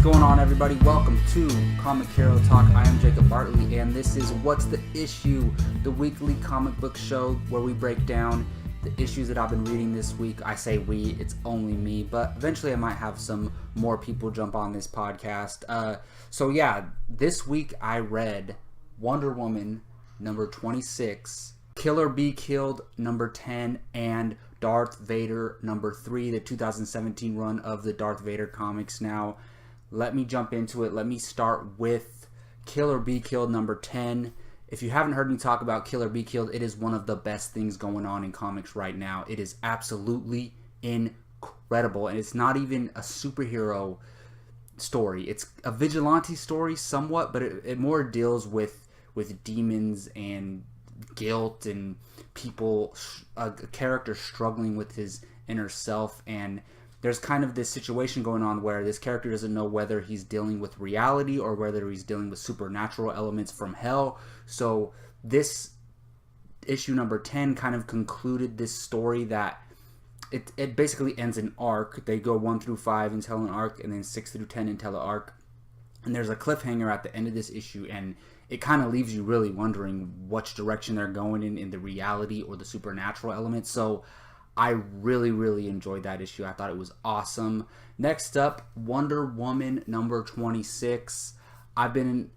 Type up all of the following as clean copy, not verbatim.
going on, everybody? Welcome to Comic Hero Talk. I am Jacob Bartley, and this is What's the Issue, the weekly comic book show where we break down the issues that I've been reading this week. I say we, it's only me, but eventually I might have some more people jump on this podcast. So yeah, this week I read Wonder Woman number 26, Killer Be Killed number 10, and Darth Vader number 3, the 2017 run of the Darth Vader comics. Now, let me jump into it. Let me start with Killer Be Killed number 10. If you haven't heard me talk about Killer Be Killed, it is one of the best things going on in comics right now. It is absolutely incredible, and it's not even a superhero story. It's a vigilante story somewhat, but it more deals with demons and guilt and people, a character struggling with his inner self, and there's kind of this situation going on where this character doesn't know whether he's dealing with reality or whether he's dealing with supernatural elements from hell. So this issue number 10 kind of concluded this story that it basically ends an arc. They go 1 through 5 and tell an arc, and then 6 through 10 and tell an arc. And there's a cliffhanger at the end of this issue, and it kind of leaves you really wondering which direction they're going in the reality or the supernatural elements. So I really, really enjoyed that issue. I thought it was awesome. Next up, Wonder Woman number 26. I've been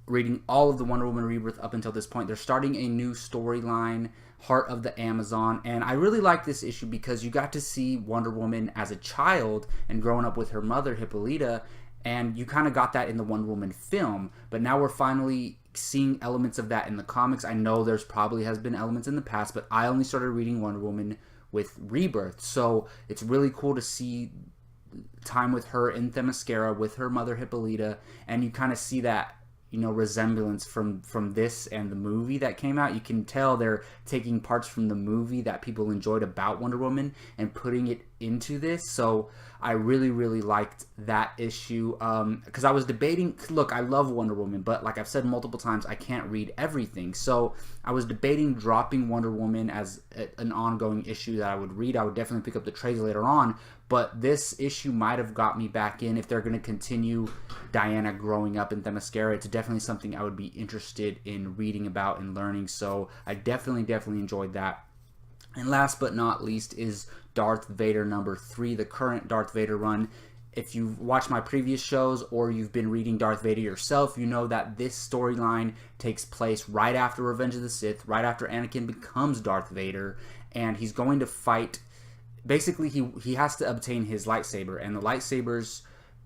reading all of the Wonder Woman Rebirth up until this point. They're starting a new storyline, Heart of the Amazon, and I really like this issue because you got to see Wonder Woman as a child and growing up with her mother, Hippolyta, and you kind of got that in the Wonder Woman film, but now we're finally seeing elements of that in the comics. I know there's probably has been elements in the past, but I only started reading Wonder Woman with Rebirth, so it's really cool to see time with her in Themyscira with her mother Hippolyta, and you kind of see that, you know, resemblance from this and the movie that came out. You can tell they're taking parts from the movie that people enjoyed about Wonder Woman and putting it into this. So I really, really liked that issue because I was debating. Look, I love Wonder Woman, but like I've said multiple times, I can't read everything. So I was debating dropping Wonder Woman as an ongoing issue that I would read. I would definitely pick up the trades later on, but this issue might have got me back in if they're going to continue Diana growing up in Themyscira. It's definitely something I would be interested in reading about and learning. So I definitely enjoyed that. And last but not least is Darth Vader number 3, the current Darth Vader run. If you've watched my previous shows or you've been reading Darth Vader yourself, you know that this storyline takes place right after Revenge of the Sith, right after Anakin becomes Darth Vader, and he's going to fight. Basically, he has to obtain his lightsaber, and the lightsabers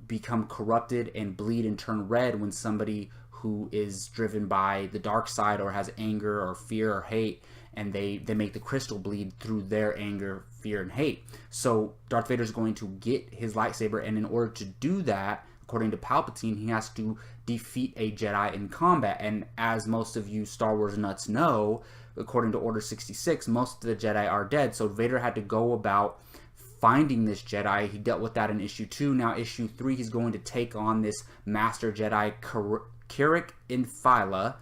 become corrupted and bleed and turn red when somebody who is driven by the dark side or has anger or fear or hate, and they make the crystal bleed through their anger, fear, and hate. So Darth Vader is going to get his lightsaber, and in order to do that, according to Palpatine, he has to defeat a Jedi in combat. And as most of you Star Wars nuts know, according to Order 66, most of the Jedi are dead. So Vader had to go about finding this Jedi. He dealt with that in issue 2. Now issue 3, he's going to take on this Master Jedi Kirik Infila.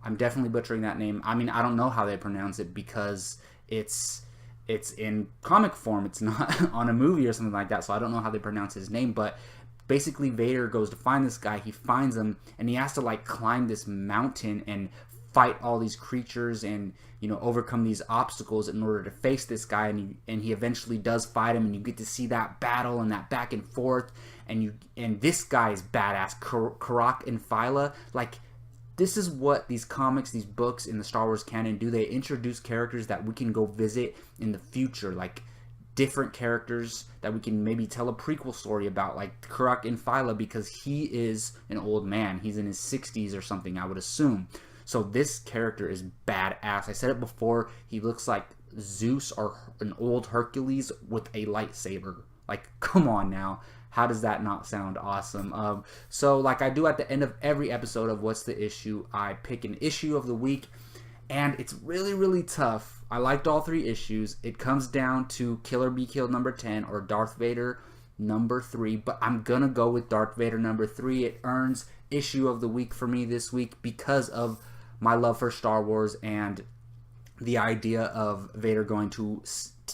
I'm definitely butchering that name. I mean, I don't know how they pronounce it because it's in comic form. It's not on a movie or something like that, so I don't know how they pronounce his name. But basically, Vader goes to find this guy. He finds him, and he has to like climb this mountain and fight all these creatures and, you know, overcome these obstacles in order to face this guy. And he eventually does fight him, and you get to see that battle and that back and forth. And this guy is badass, Kirik Infila. Like, this is what these comics, these books in the Star Wars canon do. They introduce characters that we can go visit in the future, like different characters that we can maybe tell a prequel story about, like Kirik Infila, because he is an old man. He's in his 60s or something, I would assume. So this character is badass. I said it before, he looks like Zeus or an old Hercules with a lightsaber. Like, come on now. How does that not sound awesome? So like I do at the end of every episode of What's the Issue, I pick an issue of the week, and it's really, really tough. I liked all 3 issues. It comes down to Killer Be Killed number 10 or Darth Vader number 3, but I'm gonna go with Darth Vader number 3. It earns issue of the week for me this week because of my love for Star Wars, and the idea of Vader going to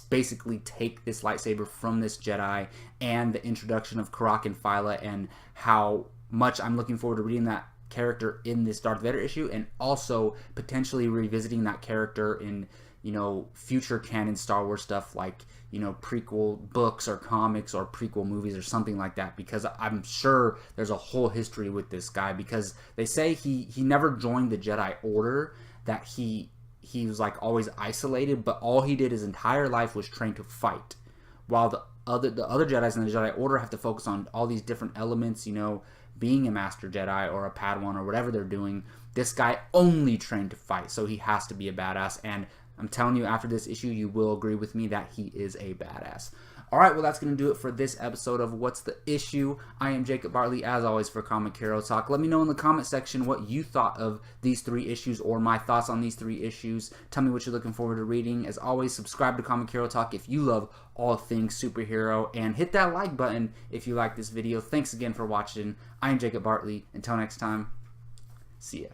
basically take this lightsaber from this Jedi, and the introduction of Karak and Phyla, and how much I'm looking forward to reading that character in this Darth Vader issue, and also potentially revisiting that character in, you know, future canon Star Wars stuff, like, you know, prequel books or comics or prequel movies or something like that, because I'm sure there's a whole history with this guy, because they say he never joined the Jedi Order, that he was like always isolated, but all he did his entire life was train to fight, while the other Jedis in the Jedi Order have to focus on all these different elements, you know, being a Master Jedi or a Padawan or whatever they're doing. This guy only trained to fight, so he has to be a badass, and I'm telling you, after this issue, you will agree with me that he is a badass. Alright, well, that's going to do it for this episode of What's the Issue? I am Jacob Bartley, as always, for Comic Hero Talk. Let me know in the comment section what you thought of these 3 issues, or my thoughts on these 3 issues. Tell me what you're looking forward to reading. As always, subscribe to Comic Hero Talk if you love all things superhero, and hit that like button if you like this video. Thanks again for watching. I am Jacob Bartley. Until next time, see ya.